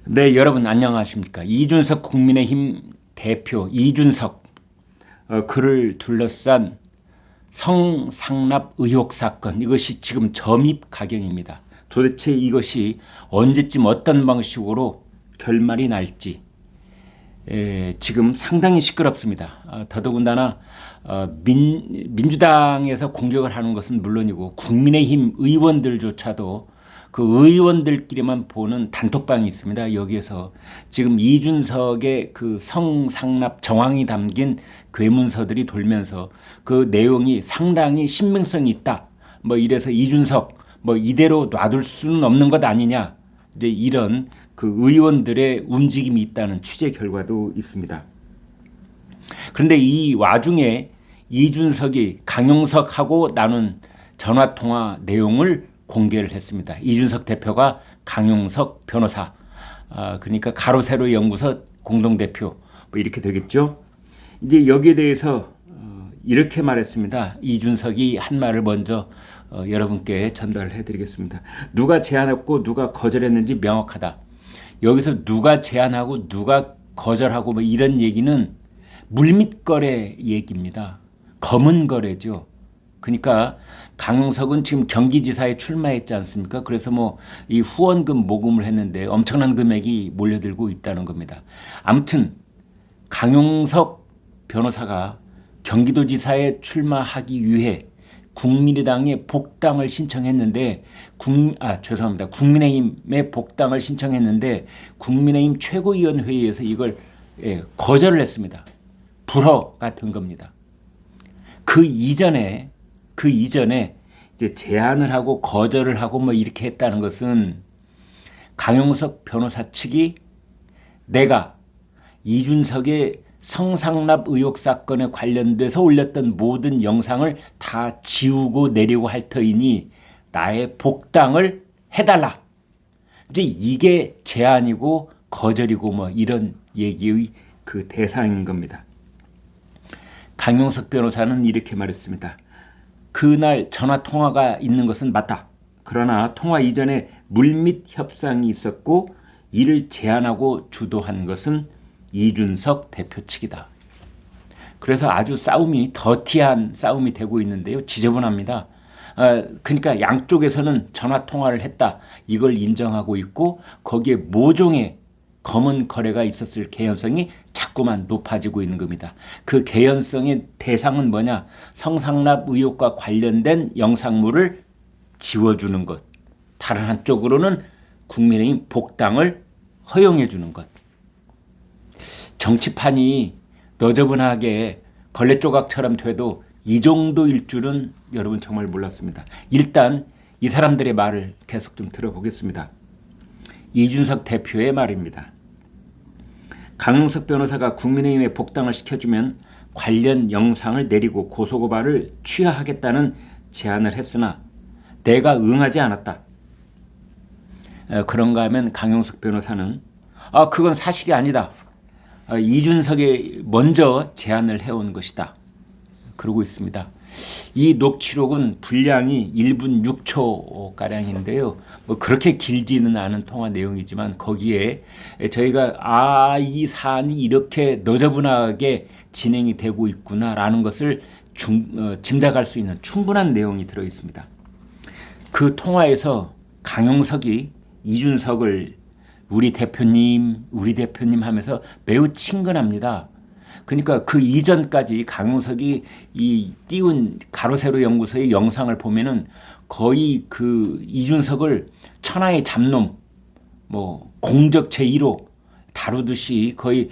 네, 여러분 안녕하십니까? 이준석 국민의힘 대표 이준석 그를 둘러싼 성상납 의혹 사건, 이것이 지금 점입가경입니다. 도대체 이것이 언제쯤 어떤 방식으로 결말이 날지 지금 상당히 시끄럽습니다. 더더군다나 민주당에서 공격을 하는 것은 물론이고 국민의힘 의원들조차도 그 의원들끼리만 보는 단톡방이 있습니다. 여기에서 지금 이준석의 그 성상납 정황이 담긴 괴문서들이 돌면서 그 내용이 상당히 신빙성이 있다. 뭐 이래서 이준석 뭐 이대로 놔둘 수는 없는 것 아니냐. 이제 이런 그 의원들의 움직임이 있다는 취재 결과도 있습니다. 그런데 이 와중에 이준석이 강용석하고 나눈 전화통화 내용을 공개를 했습니다. 이준석 대표가 강용석 변호사, 그러니까 가로세로 연구소 공동대표 뭐 이렇게 되겠죠. 이제 여기에 대해서 이렇게 말했습니다. 이준석이 한 말을 먼저 여러분께 전달해 드리겠습니다. 누가 제안했고 누가 거절했는지 명확하다. 여기서 누가 제안하고 누가 거절하고 뭐 이런 얘기는 물밑거래 얘기입니다. 검은 거래죠. 그러니까 강용석은 지금 경기지사에 출마했지 않습니까? 그래서 뭐 이 후원금 모금을 했는데 엄청난 금액이 몰려들고 있다는 겁니다. 아무튼 강용석 변호사가 경기도지사에 출마하기 위해 국민의당에 복당을 신청했는데 국민의힘에 복당을 신청했는데 국민의힘 최고위원회의에서 이걸 거절을 했습니다. 불허가 된 겁니다. 그 이전에 이제 제안을 하고 거절을 하고 뭐 이렇게 했다는 것은 강용석 변호사 측이 내가 이준석의 성상납 의혹 사건에 관련돼서 올렸던 모든 영상을 다 지우고 내려고 할 터이니 나의 복당을 해달라. 이제 이게 제안이고 거절이고 뭐 이런 얘기의 그 대상인 겁니다. 강용석 변호사는 이렇게 말했습니다. 그날 전화 통화가 있는 것은 맞다. 그러나 통화 이전에 물밑 협상이 있었고 이를 제안하고 주도한 것은 이준석 대표 측이다. 그래서 아주 싸움이 더티한 싸움이 되고 있는데요. 지저분합니다. 그러니까 양쪽에서는 전화 통화를 했다. 이걸 인정하고 있고 거기에 모종의 검은 거래가 있었을 개연성이 자꾸만 높아지고 있는 겁니다. 그 개연성의 대상은 뭐냐? 성상납 의혹과 관련된 영상물을 지워주는 것. 다른 한쪽으로는 국민의힘 복당을 허용해 주는 것. 정치판이 너저분하게 걸레 조각처럼 돼도 이 정도일 줄은 여러분 정말 몰랐습니다. 일단 이 사람들의 말을 계속 좀 들어보겠습니다. 이준석 대표의 말입니다. 강용석 변호사가 국민의힘에 복당을 시켜주면 관련 영상을 내리고 고소고발을 취하하겠다는 제안을 했으나 내가 응하지 않았다. 그런가 하면 강용석 변호사는 그건 사실이 아니다. 이준석이 먼저 제안을 해온 것이다. 그러고 있습니다. 이 녹취록은 분량이 1분 6초가량인데요. 뭐 그렇게 길지는 않은 통화 내용이지만 거기에 저희가 이 사안이 이렇게 너저분하게 진행이 되고 있구나라는 것을 짐작할 수 있는 충분한 내용이 들어 있습니다. 그 통화에서 강용석이 이준석을 우리 대표님 하면서 매우 친근합니다. 그러니까 그 이전까지 강용석이 이 띄운 가로세로 연구소의 영상을 보면은 거의 그 이준석을 천하의 잡놈, 뭐 공적 제1호 다루듯이 거의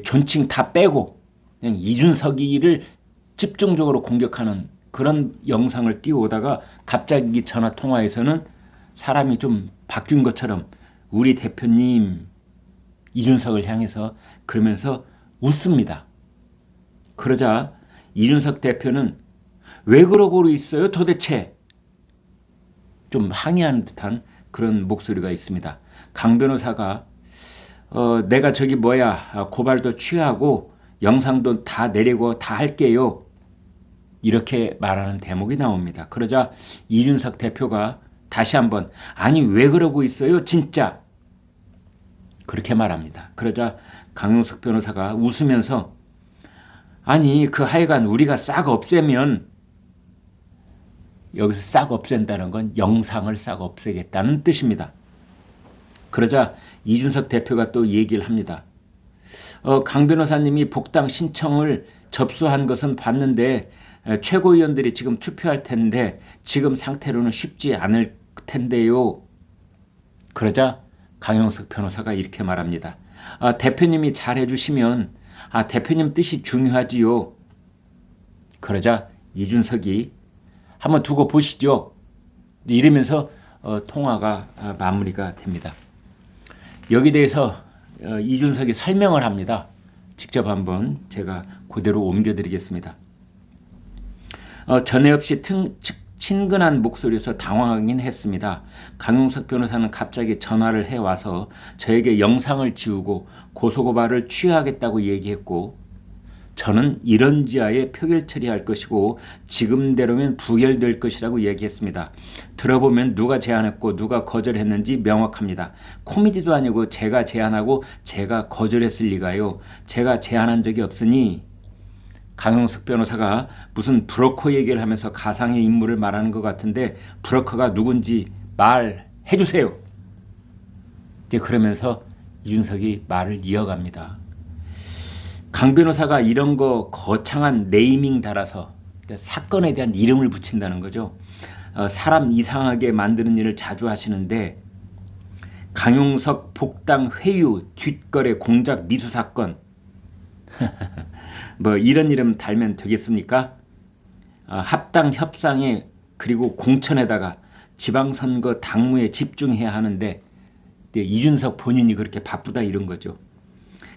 존칭 다 빼고 그냥 이준석이를 집중적으로 공격하는 그런 영상을 띄워오다가 갑자기 전화 통화에서는 사람이 좀 바뀐 것처럼 우리 대표님 이준석을 향해서 그러면서 웃습니다. 그러자 이준석 대표는 왜 그러고 있어요 도대체? 좀 항의하는 듯한 그런 목소리가 있습니다. 강 변호사가 내가 고발도 취하고 영상도 다 내리고 다 할게요. 이렇게 말하는 대목이 나옵니다. 그러자 이준석 대표가 다시 한번 아니 왜 그러고 있어요 진짜? 그렇게 말합니다. 그러자 강용석 변호사가 웃으면서 아니 그 하여간 우리가 싹 없애면 여기서 싹 없앤다는 건 영상을 싹 없애겠다는 뜻입니다. 그러자 이준석 대표가 또 얘기를 합니다. 강 변호사님이 복당 신청을 접수한 것은 봤는데 최고위원들이 지금 투표할 텐데 지금 상태로는 쉽지 않을 텐데요. 그러자 강용석 변호사가 이렇게 말합니다. 대표님이 잘해주시면 대표님 뜻이 중요하지요. 그러자 이준석이 한번 두고 보시죠. 이러면서 통화가 마무리가 됩니다. 여기 대해서 이준석이 설명을 합니다. 직접 한번 제가 그대로 옮겨드리겠습니다. 전에 없이 친근한 목소리에서 당황하긴 했습니다. 강용석 변호사는 갑자기 전화를 해와서 저에게 영상을 지우고 고소고발을 취하하겠다고 얘기했고 저는 이런 지하에 표결 처리할 것이고 지금대로면 부결될 것이라고 얘기했습니다. 들어보면 누가 제안했고 누가 거절했는지 명확합니다. 코미디도 아니고 제가 제안하고 제가 거절했을 리가요. 제가 제안한 적이 없으니 강용석 변호사가 무슨 브로커 얘기를 하면서 가상의 인물을 말하는 것 같은데 브로커가 누군지 말해 주세요. 이제 그러면서 이준석이 말을 이어갑니다. 강 변호사가 이런 거 거창한 네이밍 달아서 사건에 대한 이름을 붙인다는 거죠. 사람 이상하게 만드는 일을 자주 하시는데 강용석 복당 회유 뒷거래 공작 미수 사건 뭐 이런 이름 달면 되겠습니까? 합당 협상에 그리고 공천에다가 지방선거 당무에 집중해야 하는데 이준석 본인이 그렇게 바쁘다 이런 거죠.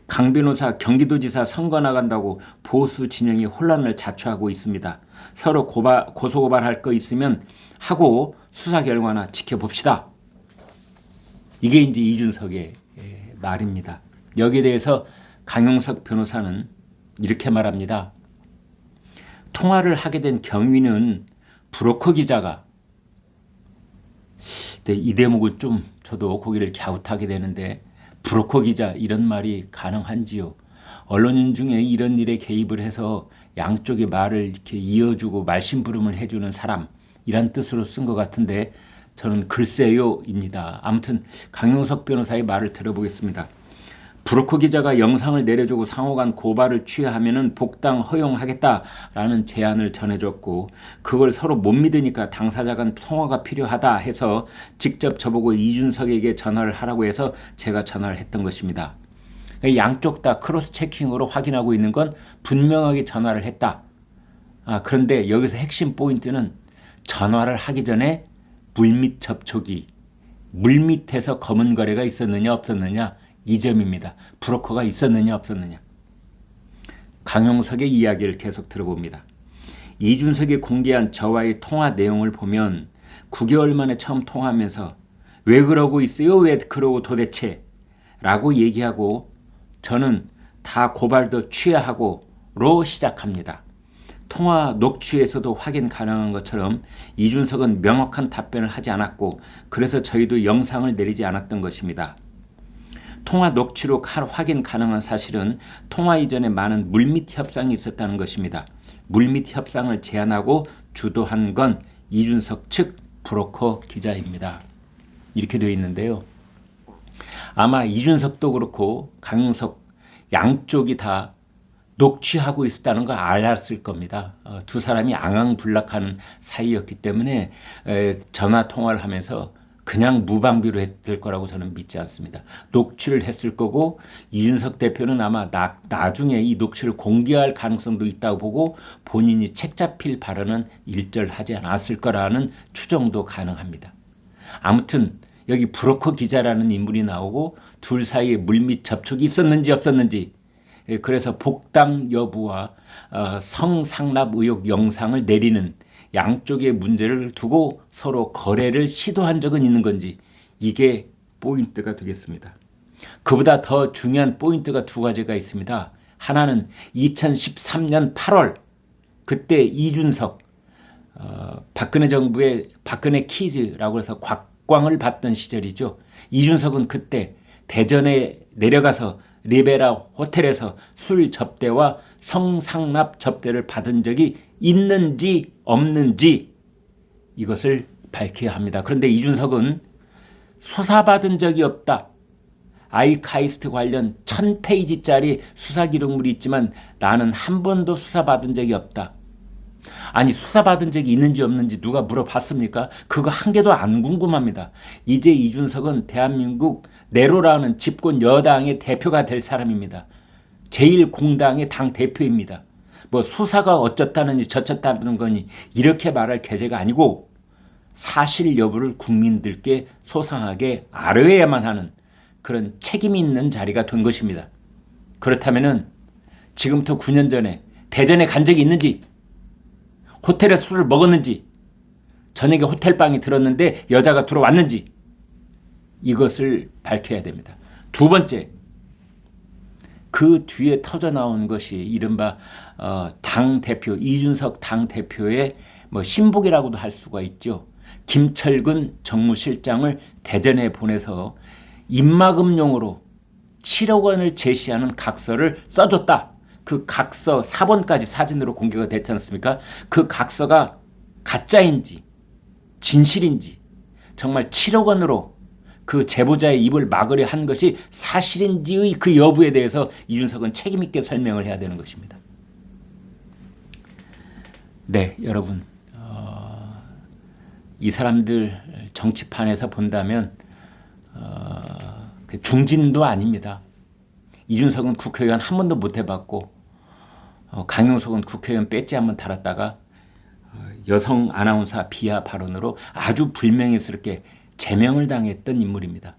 강 변호사 경기도지사 선거 나간다고 보수 진영이 혼란을 자초하고 있습니다. 서로 고소고발할 거 있으면 하고 수사 결과나 지켜봅시다. 이게 이제 이준석의 말입니다. 여기에 대해서 강용석 변호사는 이렇게 말합니다. 통화를 하게 된 경위는 브로커 기자가 이 대목을 좀 저도 고개를 갸웃하게 되는데 브로커 기자 이런 말이 가능한지요? 언론인 중에 이런 일에 개입을 해서 양쪽의 말을 이렇게 이어주고 말심부름을 해주는 사람 이란 뜻으로 쓴 것 같은데 저는 글쎄요입니다. 아무튼 강용석 변호사의 말을 들어보겠습니다. 브로커 기자가 영상을 내려주고 상호간 고발을 취하하면은 복당 허용하겠다라는 제안을 전해줬고 그걸 서로 못 믿으니까 당사자 간 통화가 필요하다 해서 직접 저보고 이준석에게 전화를 하라고 해서 제가 전화를 했던 것입니다. 양쪽 다 크로스 체킹으로 확인하고 있는 건 분명하게 전화를 했다. 그런데 여기서 핵심 포인트는 전화를 하기 전에 물밑 접촉이 물밑에서 검은 거래가 있었느냐 없었느냐 이 점입니다. 브로커가 있었느냐 없었느냐. 강용석의 이야기를 계속 들어봅니다. 이준석이 공개한 저와의 통화 내용을 보면 9개월 만에 처음 통화하면서 왜 그러고 있어요? 왜 그러고 도대체? 라고 얘기하고 저는 다 고발도 취하하고로 시작합니다. 통화 녹취에서도 확인 가능한 것처럼 이준석은 명확한 답변을 하지 않았고 그래서 저희도 영상을 내리지 않았던 것입니다. 통화 녹취록 확인 가능한 사실은 통화 이전에 많은 물밑 협상이 있었다는 것입니다. 물밑 협상을 제안하고 주도한 건 이준석 측 브로커 기자입니다. 이렇게 되어 있는데요. 아마 이준석도 그렇고 강용석 양쪽이 다 녹취하고 있었다는 걸 알았을 겁니다. 두 사람이 앙앙불락하는 사이였기 때문에 전화 통화를 하면서 그냥 무방비로 했을 거라고 저는 믿지 않습니다. 녹취를 했을 거고 이준석 대표는 아마 나중에 이 녹취를 공개할 가능성도 있다고 보고 본인이 책 잡힐 발언은 일절하지 않았을 거라는 추정도 가능합니다. 아무튼 여기 브로커 기자라는 인물이 나오고 둘 사이에 물밑 접촉이 있었는지 없었는지 그래서 복당 여부와 성상납 의혹 영상을 내리는 양쪽의 문제를 두고 서로 거래를 시도한 적은 있는 건지 이게 포인트가 되겠습니다. 그보다 더 중요한 포인트가 두 가지가 있습니다. 하나는 2013년 8월 그때 이준석 박근혜 정부의 박근혜 키즈라고 해서 곽광을 받던 시절이죠. 이준석은 그때 대전에 내려가서 리베라 호텔에서 술 접대와 성상납 접대를 받은 적이 있는지 없는지 이것을 밝혀야 합니다. 그런데 이준석은 수사받은 적이 없다. 아이카이스트 관련 1000페이지짜리 수사 기록물이 있지만 나는 한 번도 수사받은 적이 없다. 아니, 수사받은 적이 있는지 없는지 누가 물어봤습니까? 그거 한 개도 안 궁금합니다. 이제 이준석은 대한민국 내로라는 집권 여당의 대표가 될 사람입니다. 제1공당의 당 대표입니다. 뭐 수사가 어쩌다는지 저쩌다는 거니 이렇게 말할 계제가 아니고 사실 여부를 국민들께 소상하게 알아야만 하는 그런 책임 있는 자리가 된 것입니다. 그렇다면은 지금부터 9년 전에 대전에 간 적이 있는지, 호텔에 술을 먹었는지, 저녁에 호텔방에 들었는데 여자가 들어왔는지 이것을 밝혀야 됩니다. 두 번째, 그 뒤에 터져나온 것이 이른바 당대표 이준석 당대표의 뭐 신복이라고도 할 수가 있죠. 김철근 정무실장을 대전에 보내서 입막음용으로 7억 원을 제시하는 각서를 써줬다. 그 각서 4번까지 사진으로 공개가 됐지 않습니까? 그 각서가 가짜인지 진실인지 정말 7억 원으로 그 제보자의 입을 막으려 한 것이 사실인지의 그 여부에 대해서 이준석은 책임 있게 설명을 해야 되는 것입니다. 네, 여러분, 이 사람들 정치판에서 본다면 중진도 아닙니다. 이준석은 국회의원 한 번도 못 해봤고 강용석은 국회의원 배지 한번 달았다가 여성 아나운서 비하 발언으로 아주 불명예스럽게 제명을 당했던 인물입니다.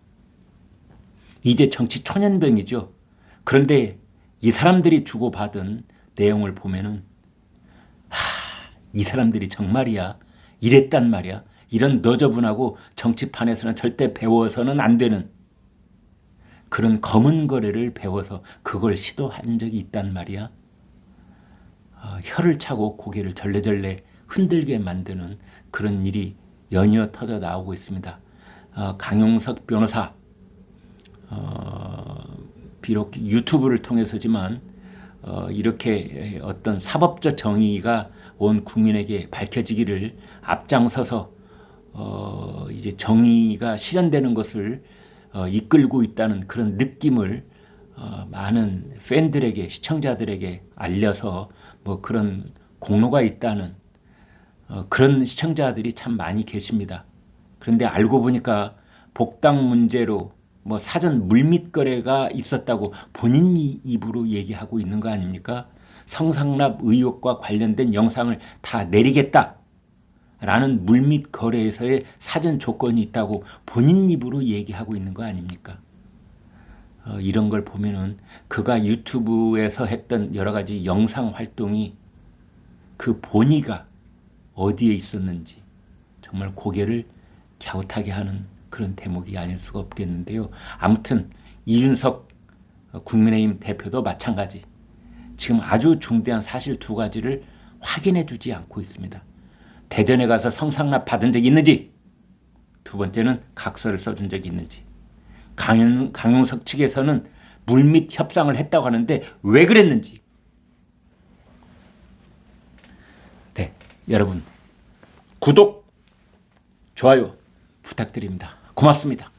이제 정치 초년병이죠. 그런데 이 사람들이 주고받은 내용을 보면은 이 사람들이 정말이야 이랬단 말이야. 이런 너저분하고 정치판에서는 절대 배워서는 안 되는 그런 검은 거래를 배워서 그걸 시도한 적이 있단 말이야. 혀를 차고 고개를 절레절레 흔들게 만드는 그런 일이 연이어 터져 나오고 있습니다. 강용석 변호사, 비록 유튜브를 통해서지만 이렇게 어떤 사법적 정의가 온 국민에게 밝혀지기를 앞장서서 이제 정의가 실현되는 것을 이끌고 있다는 그런 느낌을 많은 팬들에게, 시청자들에게 알려서 뭐 그런 공로가 있다는 그런 시청자들이 참 많이 계십니다. 그런데 알고 보니까 복당 문제로 뭐 사전 물밑 거래가 있었다고 본인 입으로 얘기하고 있는 거 아닙니까? 성상납 의혹과 관련된 영상을 다 내리겠다 라는 물밑 거래에서의 사전 조건이 있다고 본인 입으로 얘기하고 있는 거 아닙니까? 이런 걸 보면은 그가 유튜브에서 했던 여러 가지 영상 활동이 그 본의가 어디에 있었는지 정말 고개를 갸웃하게 하는 그런 대목이 아닐 수가 없겠는데요. 아무튼 이준석 국민의힘 대표도 마찬가지. 지금 아주 중대한 사실 두 가지를 확인해 주지 않고 있습니다. 대전에 가서 성상납 받은 적이 있는지, 두 번째는 각서를 써준 적이 있는지, 강용석 측에서는 물밑 협상을 했다고 하는데 왜 그랬는지. 네, 여러분 구독, 좋아요 부탁드립니다. 고맙습니다.